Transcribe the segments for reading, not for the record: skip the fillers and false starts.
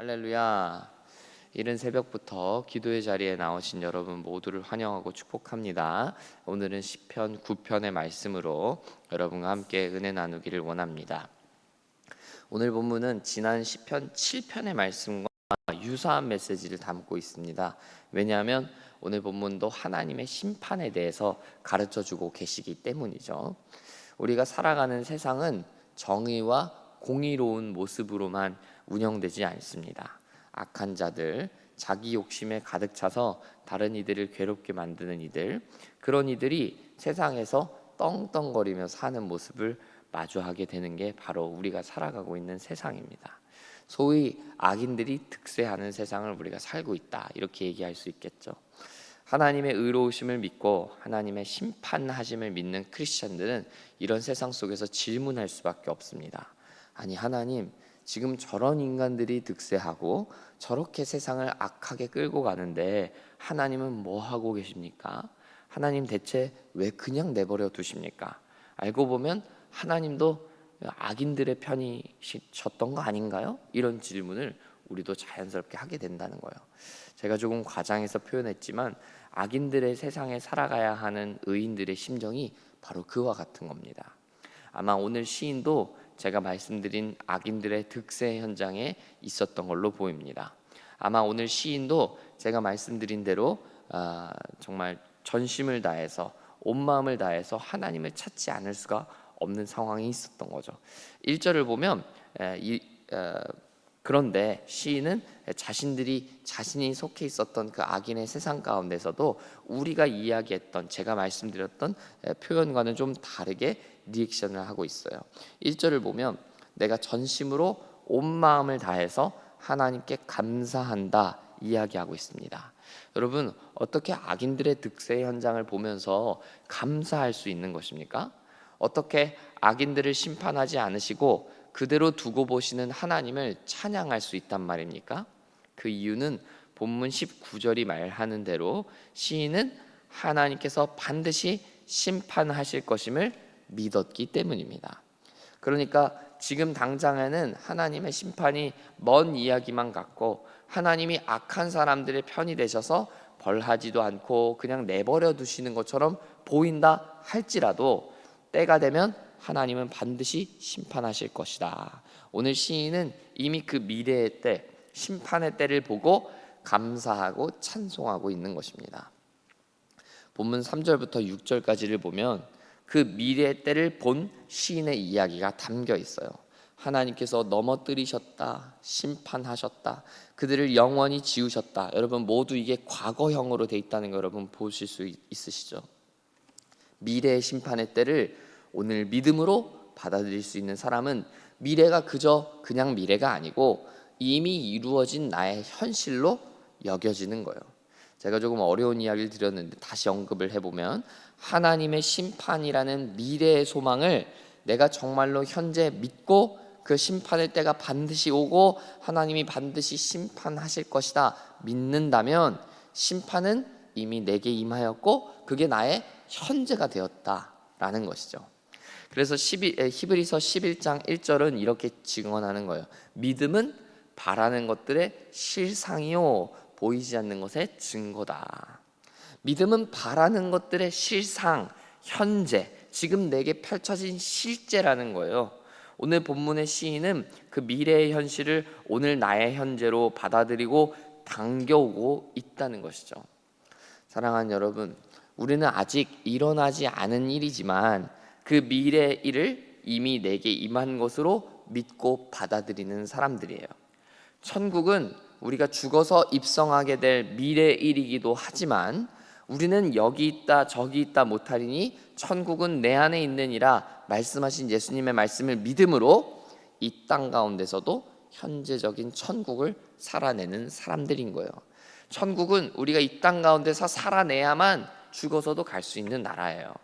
할렐루야. 이른 새벽부터 기도의 자리에 나오신 여러분 모두를 환영하고 축복합니다. 오늘은 시편 9편의 말씀으로 여러분과 함께 은혜 나누기를 원합니다. 오늘 본문은 지난 시편 7편의 말씀과 유사한 메시지를 담고 있습니다. 왜냐하면 오늘 본문도 하나님의 심판에 대해서 가르쳐주고 계시기 때문이죠. 우리가 살아가는 세상은 정의와 공의로운 모습으로만 운영되지 않습니다. 악한 자들, 자기 욕심에 가득 차서 다른 이들을 괴롭게 만드는 이들, 그런 이들이 세상에서 떵떵거리며 사는 모습을 마주하게 되는 게 바로 우리가 살아가고 있는 세상입니다. 소위 악인들이 득세하는 세상을 우리가 살고 있다, 이렇게 얘기할 수 있겠죠. 하나님의 의로우심을 믿고 하나님의 심판하심을 믿는 크리스천들은 이런 세상 속에서 질문할 수밖에 없습니다. 아니, 하나님, 지금 저런 인간들이 득세하고 저렇게 세상을 악하게 끌고 가는데 하나님은 뭐 하고 계십니까? 하나님 대체 왜 그냥 내버려 두십니까? 알고 보면 하나님도 악인들의 편이셨던 거 아닌가요? 이런 질문을 우리도 자연스럽게 하게 된다는 거예요. 제가 조금 과장해서 표현했지만 악인들의 세상에 살아가야 하는 의인들의 심정이 바로 그와 같은 겁니다. 아마 오늘 시인도 제가 말씀드린 악인들의 득세 현장에 있었던 걸로 보입니다. 아마 오늘 시인도 제가 말씀드린 대로 정말 전심을 다해서 온 마음을 다해서 하나님을 찾지 않을 수가 없는 상황이 있었던 거죠. 1절을 보면 그런데 시인은 자신이 속해 있었던 그 악인의 세상 가운데서도 우리가 이야기했던, 제가 말씀드렸던 표현과는 좀 다르게 리액션을 하고 있어요. 1절을 보면 내가 전심으로 온 마음을 다해서 하나님께 감사한다 이야기하고 있습니다. 여러분, 어떻게 악인들의 득세 현장을 보면서 감사할 수 있는 것입니까? 어떻게 악인들을 심판하지 않으시고 그대로 두고 보시는 하나님을 찬양할 수 있단 말입니까? 그 이유는 본문 19절이 말하는 대로 시인은 하나님께서 반드시 심판하실 것임을 믿었기 때문입니다. 그러니까 지금 당장에는 하나님의 심판이 먼 이야기만 같고 하나님이 악한 사람들의 편이 되셔서 벌하지도 않고 그냥 내버려 두시는 것처럼 보인다 할지라도 때가 되면 하나님은 반드시 심판하실 것이다. 오늘 시인은 이미 그 미래의 때, 심판의 때를 보고 감사하고 찬송하고 있는 것입니다. 본문 3절부터 6절까지를 보면 그 미래의 때를 본 시인의 이야기가 담겨 있어요. 하나님께서 넘어뜨리셨다, 심판하셨다, 그들을 영원히 지우셨다. 여러분, 모두 이게 과거형으로 돼 있다는 거 여러분 보실 수 있으시죠? 미래의 심판의 때를 오늘 믿음으로 받아들일 수 있는 사람은 미래가 그냥 미래가 아니고 이미 이루어진 나의 현실로 여겨지는 거예요. 제가 조금 어려운 이야기를 드렸는데 다시 언급을 해보면 하나님의 심판이라는 미래의 소망을 내가 정말로 현재 믿고 그 심판의 때가 반드시 오고 하나님이 반드시 심판하실 것이다 믿는다면 심판은 이미 내게 임하였고 그게 나의 현재가 되었다라는 것이죠. 그래서 히브리서 11장 1절은 이렇게 증언하는 거예요. 믿음은 바라는 것들의 실상이요 보이지 않는 것의 증거다. 믿음은 바라는 것들의 실상, 현재, 지금 내게 펼쳐진 실제라는 거예요. 오늘 본문의 시인은 그 미래의 현실을 오늘 나의 현재로 받아들이고 당겨오고 있다는 것이죠. 사랑하는 여러분, 우리는 아직 일어나지 않은 일이지만 그 미래의 일을 이미 내게 임한 것으로 믿고 받아들이는 사람들이에요. 천국은 우리가 죽어서 입성하게 될 미래의 일이기도 하지만 우리는 여기 있다 저기 있다 못하리니 천국은 내 안에 있느니라 말씀하신 예수님의 말씀을 믿음으로 이 땅 가운데서도 현재적인 천국을 살아내는 사람들인 거예요. 천국은 우리가 이 땅 가운데서 살아내야만 죽어서도 갈 수 있는 나라예요.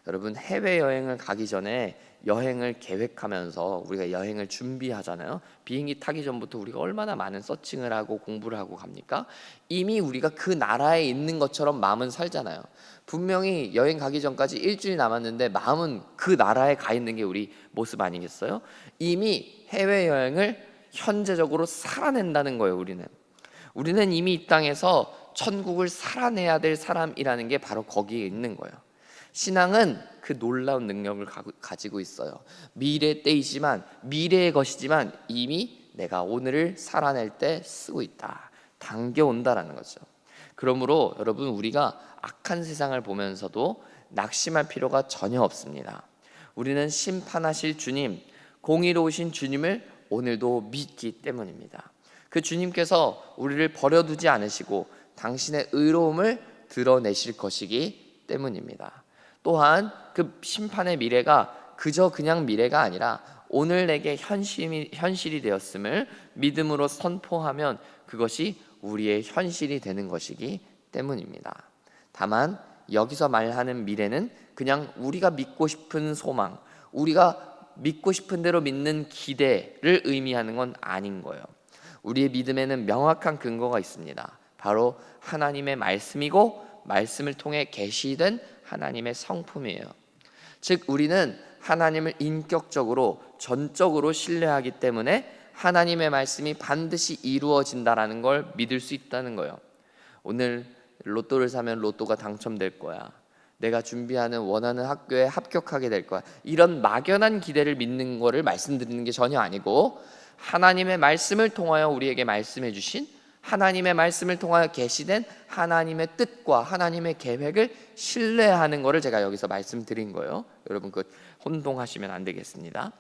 여러분, 해외여행을 가기 전에 여행을 계획하면서 우리가 여행을 준비하잖아요. 비행기 타기 전부터 우리가 얼마나 많은 서칭을 하고 공부를 하고 갑니까? 이미 우리가 그 나라에 있는 것처럼 마음은 살잖아요. 분명히 여행 가기 전까지 일주일 남았는데 마음은 그 나라에 가 있는 게 우리 모습 아니겠어요? 이미 해외여행을 현재적으로 살아낸다는 거예요. 우리는 이미 이 땅에서 천국을 살아내야 될 사람이라는 게 바로 거기에 있는 거예요. 신앙은 그 놀라운 능력을 가지고 있어요. 미래 때이지만, 미래의 것이지만 이미 내가 오늘을 살아낼 때 쓰고 있다, 당겨온다라는 거죠. 그러므로 여러분, 우리가 악한 세상을 보면서도 낙심할 필요가 전혀 없습니다. 우리는 심판하실 주님, 공의로우신 주님을 오늘도 믿기 때문입니다. 그 주님께서 우리를 버려두지 않으시고 당신의 의로움을 드러내실 것이기 때문입니다. 또한 그 심판의 미래가 그저 그냥 미래가 아니라 오늘 내게 현실이 되었음을 믿음으로 선포하면 그것이 우리의 현실이 되는 것이기 때문입니다. 다만 여기서 말하는 미래는 그냥 우리가 믿고 싶은 소망, 우리가 믿고 싶은 대로 믿는 기대를 의미하는 건 아닌 거예요. 우리의 믿음에는 명확한 근거가 있습니다. 바로 하나님의 말씀이고, 말씀을 통해 계시된 하나님의 성품이에요. 즉, 우리는 하나님을 인격적으로, 전적으로 신뢰하기 때문에 하나님의 말씀이 반드시 이루어진다라는 걸 믿을 수 있다는 거예요. 오늘 로또를 사면 로또가 당첨될 거야, 내가 준비하는 원하는 학교에 합격하게 될 거야, 이런 막연한 기대를 믿는 거를 말씀드리는 게 전혀 아니고, 하나님의 말씀을 통하여 우리에게 말씀해 주신, 하나님의 말씀을 통하여 계시된 하나님의 뜻과 하나님의 계획을 신뢰하는 것을 제가 여기서 말씀드린 거예요. 여러분, 그 혼동하시면 안 되겠습니다.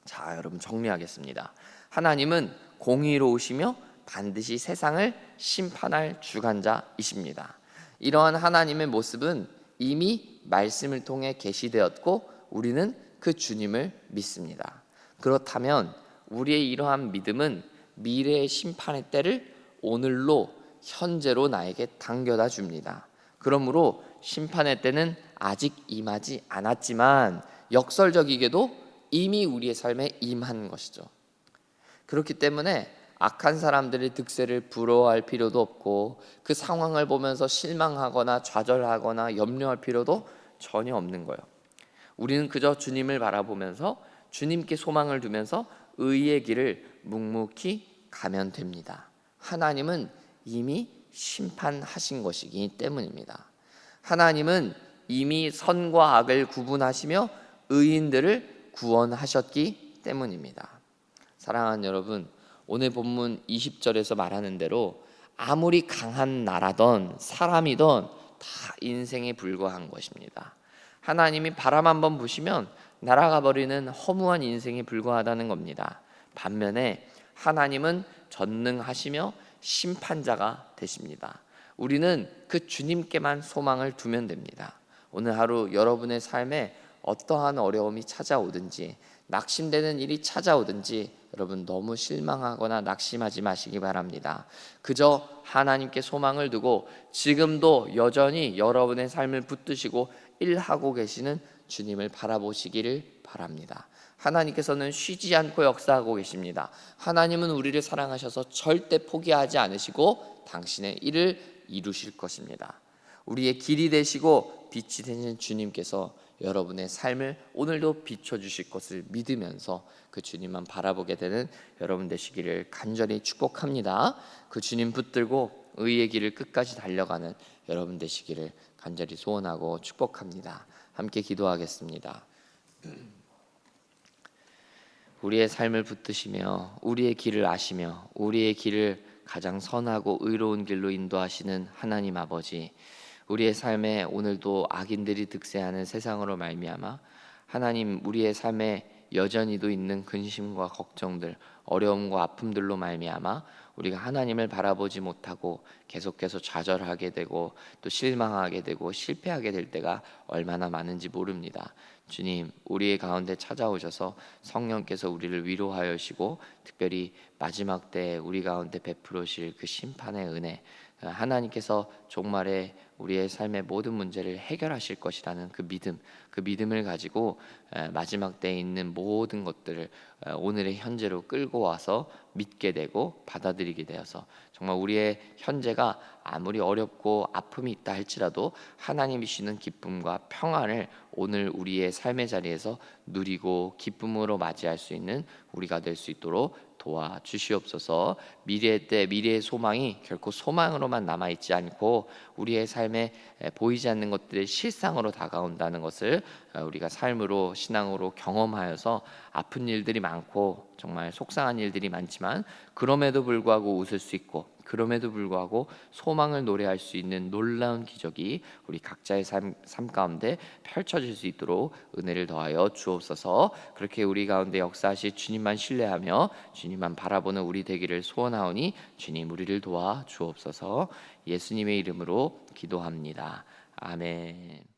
자, 여러분 정리하겠습니다. 하나님은 공의로우시며 반드시 세상을 심판할 주관자이십니다. 이러한 하나님의 모습은 이미 말씀을 통해 계시되었고, 우리는 그 주님을 믿습니다. 그렇다면 우리의 이러한 믿음은 미래의 심판의 때를 오늘로, 현재로 나에게 당겨다 줍니다. 그러므로 심판의 때는 아직 임하지 않았지만 역설적이게도 이미 우리의 삶에 임한 것이죠. 그렇기 때문에 악한 사람들의 득세를 부러워할 필요도 없고, 그 상황을 보면서 실망하거나 좌절하거나 염려할 필요도 전혀 없는 거예요. 우리는 그저 주님을 바라보면서, 주님께 소망을 두면서 의의 길을 묵묵히 가면 됩니다. 하나님은 이미 심판하신 것이기 때문입니다. 하나님은 이미 선과 악을 구분하시며 의인들을 구원하셨기 때문입니다. 사랑하는 여러분, 오늘 본문 20절에서 말하는 대로 아무리 강한 나라든 사람이든 다 인생에 불과한 것입니다. 하나님이 바람 한번 부시면 날아가 버리는 허무한 인생에 불과하다는 겁니다. 반면에 하나님은 전능하시며 심판자가 되십니다. 우리는 그 주님께만 소망을 두면 됩니다. 오늘 하루 여러분의 삶에 어떠한 어려움이 찾아오든지, 낙심되는 일이 찾아오든지 여러분 너무 실망하거나 낙심하지 마시기 바랍니다. 그저 하나님께 소망을 두고 지금도 여전히 여러분의 삶을 붙드시고 일하고 계시는 주님을 바라보시기를 바랍니다. 하나님께서는 쉬지 않고 역사하고 계십니다. 하나님은 우리를 사랑하셔서 절대 포기하지 않으시고 당신의 일을 이루실 것입니다. 우리의 길이 되시고 빛이 되신 주님께서 여러분의 삶을 오늘도 비춰주실 것을 믿으면서 그 주님만 바라보게 되는 여러분 되시기를 간절히 축복합니다. 그 주님 붙들고 의의 길을 끝까지 달려가는 여러분 되시기를 간절히 소원하고 축복합니다. 함께 기도하겠습니다. 우리의 삶을 붙드시며 우리의 길을 아시며 우리의 길을 가장 선하고 의로운 길로 인도하시는 하나님 아버지, 우리의 삶에 오늘도 악인들이 득세하는 세상으로 말미암아 하나님, 우리의 삶에 여전히도 있는 근심과 걱정들, 어려움과 아픔들로 말미암아 우리가 하나님을 바라보지 못하고 계속해서 좌절하게 되고 또 실망하게 되고 실패하게 될 때가 얼마나 많은지 모릅니다. 주님, 우리의 가운데 찾아오셔서 성령께서 우리를 위로하여 주시고 특별히 마지막 때에 우리 가운데 베풀으실 그 심판의 은혜, 하나님께서 종말에 우리의 삶의 모든 문제를 해결하실 것이라는 그 믿음을 가지고 마지막 때에 있는 모든 것들을 오늘의 현재로 끌고 와서 믿게 되고 받아들이게 되어서 정말 우리의 현재가 아무리 어렵고 아픔이 있다 할지라도 하나님이 주시는 기쁨과 평안을 오늘 우리의 삶의 자리에서 누리고 기쁨으로 맞이할 수 있는 우리가 될 수 있도록 도와 주시옵소서. 미래의 때 미래의 소망이 결코 소망으로만 남아 있지 않고 우리의 삶에 보이지 않는 것들의 실상으로 다가온다는 것을 우리가 삶으로 신앙으로 경험하여서 아픈 일들이 많고 정말 속상한 일들이 많지만 그럼에도 불구하고 웃을 수 있고 그럼에도 불구하고 소망을 노래할 수 있는 놀라운 기적이 우리 각자의 삶 가운데 펼쳐질 수 있도록 은혜를 더하여 주옵소서. 그렇게 우리 가운데 역사하실 주님만 신뢰하며 주님만 바라보는 우리 되기를 소원하오니 주님 우리를 도와 주옵소서. 예수님의 이름으로 기도합니다. 아멘.